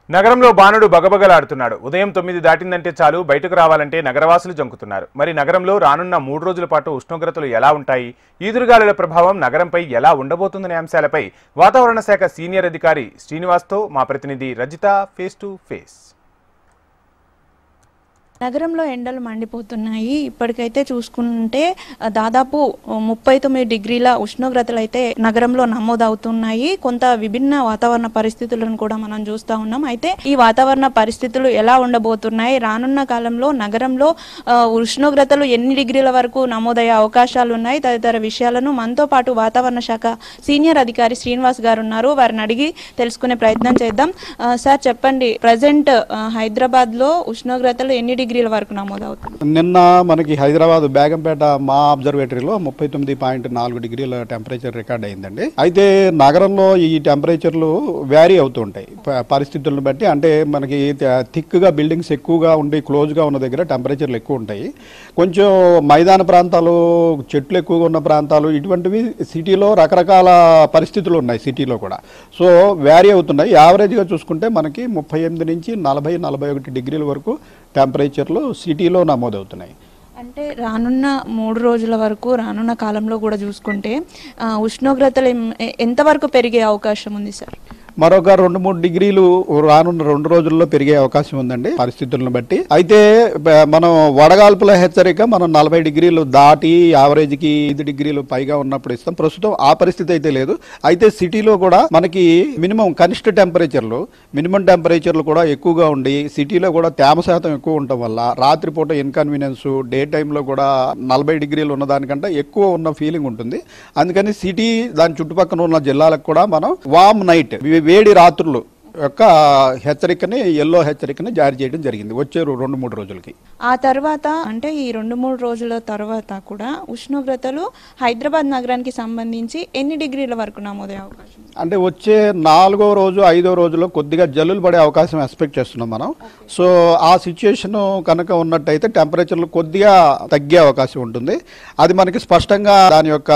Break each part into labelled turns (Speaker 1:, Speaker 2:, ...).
Speaker 1: నగరంలో బాణుడు బగబగలాడుతున్నాడు. ఉదయం 9 దాటిందంటే చాలు బయటకు రావాలంటే నగరవాసులు జంకుతున్నారు. మరి నగరంలో రానున్న 3 రోజుల పాటు ఉష్ణోగ్రతలు ఎలా ఉంటాయి, ఈదురుగాలుల ప్రభావం నగరంపై ఎలా ఉండబోతుందనే అంశాలపై వాతావరణ శాఖ సీనియర్ అధికారి శ్రీనివాస్తో మా ప్రతినిధి రజిత ఫేస్ టు ఫేస్.
Speaker 2: నగరంలో ఎండలు మండిపోతున్నాయి. ఇప్పటికైతే చూసుకుంటే దాదాపు 39 డిగ్రీల ఉష్ణోగ్రతలు అయితే నగరంలో నమోదవుతున్నాయి. కొంత విభిన్న వాతావరణ పరిస్థితులను కూడా మనం చూస్తూ ఉన్నాం. అయితే ఈ వాతావరణ పరిస్థితులు ఎలా ఉండబోతున్నాయి, రానున్న కాలంలో నగరంలో ఉష్ణోగ్రతలు ఎన్ని డిగ్రీల వరకు నమోదయ్యే అవకాశాలు ఉన్నాయి, తదితర విషయాలను మనతో పాటు వాతావరణ శాఖ సీనియర్ అధికారి శ్రీనివాస్ గారు ఉన్నారు. వారిని అడిగి తెలుసుకునే ప్రయత్నం చేద్దాం. సార్ చెప్పండి, ప్రజెంట్ హైదరాబాద్ లో ఉష్ణోగ్రతలు ఎన్ని డిగ్రీల వరకు నమోదవుతుంది?
Speaker 3: నిన్న మనకి హైదరాబాద్ బేగంపేట మా అబ్జర్వేటరీలో 39.4 డిగ్రీల టెంపరేచర్ రికార్డ్ అయిందండి. అయితే నగరంలో ఈ టెంపరేచర్లు వ్యారీ అవుతూ ఉంటాయి పరిస్థితులను బట్టి. అంటే మనకి థిక్గా బిల్డింగ్స్ ఎక్కువగా ఉండి క్లోజ్గా ఉన్న దగ్గర టెంపరేచర్లు ఎక్కువ ఉంటాయి. కొంచెం మైదాన ప్రాంతాలు, చెట్లు ఎక్కువగా ఉన్న ప్రాంతాలు, ఇటువంటివి సిటీలో రకరకాల పరిస్థితులు ఉన్నాయి. సిటీలో కూడా సో వ్యారీ అవుతున్నాయి. యావరేజ్గా చూసుకుంటే మనకి 38 నుంచి 40-41 డిగ్రీల వరకు టెంపరేచర్లు సిటీలో నమోదవుతున్నాయి.
Speaker 2: అంటే రానున్న 3 రోజుల వరకు, రానున్న కాలంలో కూడా చూసుకుంటే ఉష్ణోగ్రతలు ఎంతవరకు పెరిగే అవకాశం ఉంది సార్?
Speaker 3: మరొక 2-3 డిగ్రీలు రానున్న 2 రోజుల్లో పెరిగే అవకాశం ఉందండి పరిస్థితులను బట్టి. అయితే మనం వడగాల్పుల హెచ్చరిక మనం 40 డిగ్రీలు దాటి యావరేజ్కి 5 డిగ్రీలు పైగా ఉన్నప్పుడు ఇస్తాం. ప్రస్తుతం ఆ పరిస్థితి అయితే లేదు. అయితే సిటీలో కూడా మనకి కనిష్ట టెంపరేచర్లు, మినిమం టెంపరేచర్లు కూడా ఎక్కువగా ఉండి సిటీలో కూడా తేమ శాతం ఎక్కువ ఉండటం వల్ల రాత్రిపూట ఇన్కన్వీనియన్స్, డే టైంలో కూడా 40 డిగ్రీలు ఉన్నదానికంటే ఎక్కువ ఉన్న ఫీలింగ్ ఉంటుంది. అందుకని సిటీ దాని చుట్టుపక్కల ఉన్న జిల్లాలకు కూడా మనం వామ్ నైట్, వేడి రాత్రులు యొక్క హెచ్చరికని, ఎల్లో హెచ్చరికని జారీ చేయడం జరిగింది వచ్చే 2-3 రోజులకి.
Speaker 2: ఆ తర్వాత అంటే ఈ 2-3 రోజుల తర్వాత కూడా ఉష్ణోగ్రతలు హైదరాబాద్ నగరానికి సంబంధించి ఎన్ని డిగ్రీల వరకు నమోదయ్యే అవకాశం?
Speaker 3: అంటే వచ్చే 4వ రోజు 5వ రోజులో కొద్దిగా జల్లులు పడే అవకాశం ఎక్స్పెక్ట్ చేస్తున్నాం మనం. సో ఆ సిచ్యుయేషన్ కనుక ఉన్నట్టయితే టెంపరేచర్లు కొద్దిగా తగ్గే అవకాశం ఉంటుంది. అది మనకి స్పష్టంగా దాని యొక్క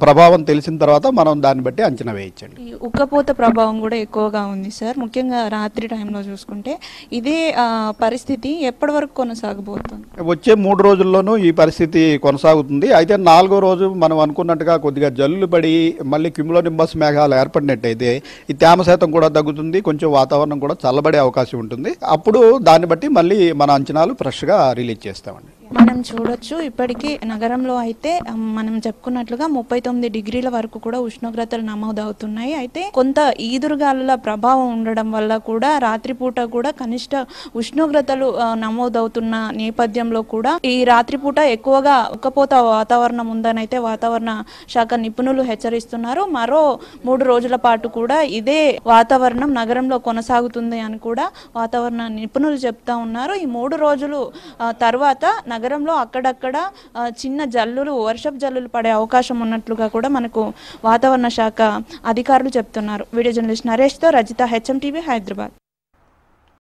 Speaker 3: ప్రభావం తెలిసిన తర్వాత మనం దాన్ని బట్టి అంచనా వేయించండి.
Speaker 2: ఉక్కపోత ప్రభావం కూడా ఎక్కువగా ఉంది సార్, ముఖ్యంగా రాత్రి టైంలో చూసుకుంటే. ఇదే పరిస్థితి ఎప్పటి వరకు కొనసాగబోతుంది?
Speaker 3: వచ్చే 3 రోజుల్లోనూ ఈ పరిస్థితి కొనసాగుతుంది. అయితే 4వ రోజు మనం అనుకున్నట్టుగా కొద్దిగా జల్లులు పడి మళ్ళీ క్యుములోనింబస్ మేఘాలు ఏర్పడినట్టయితే ఈ తేమ శాతం కూడా తగ్గుతుంది, కొంచెం వాతావరణం కూడా చల్లబడే అవకాశం ఉంటుంది. అప్పుడు దాన్ని బట్టి మళ్ళీ మన అంచనాలు ఫ్రెష్గా రిలీజ్ చేస్తామండి.
Speaker 2: మనం చూడొచ్చు, ఇప్పటికీ నగరంలో అయితే మనం చెప్పుకున్నట్లుగా 39 డిగ్రీల వరకు కూడా ఉష్ణోగ్రతలు నమోదవుతున్నాయి. అయితే కొంత ఈదురుగాలుల ప్రభావం ఉండడం వల్ల కూడా రాత్రిపూట కూడా కనిష్ట ఉష్ణోగ్రతలు నమోదవుతున్న నేపథ్యంలో కూడా ఈ రాత్రిపూట ఎక్కువగా ఉక్కపోత వాతావరణం ఉందని అయితే వాతావరణ శాఖ నిపుణులు హెచ్చరిస్తున్నారు. మరో 3 రోజుల పాటు కూడా ఇదే వాతావరణం నగరంలో కొనసాగుతుంది అని కూడా వాతావరణ నిపుణులు చెప్తా ఉన్నారు. ఈ 3 రోజులు తర్వాత నగరంలో అక్కడక్కడ చిన్న జల్లులు, వర్షపు జల్లులు పడే అవకాశం ఉన్నట్లుగా కూడా మనకు వాతావరణ శాఖ అధికారులు చెప్తున్నారు. వీడియో జర్నలిస్ట్ నరేష్తో రజిత, HMTV, హైదరాబాద్.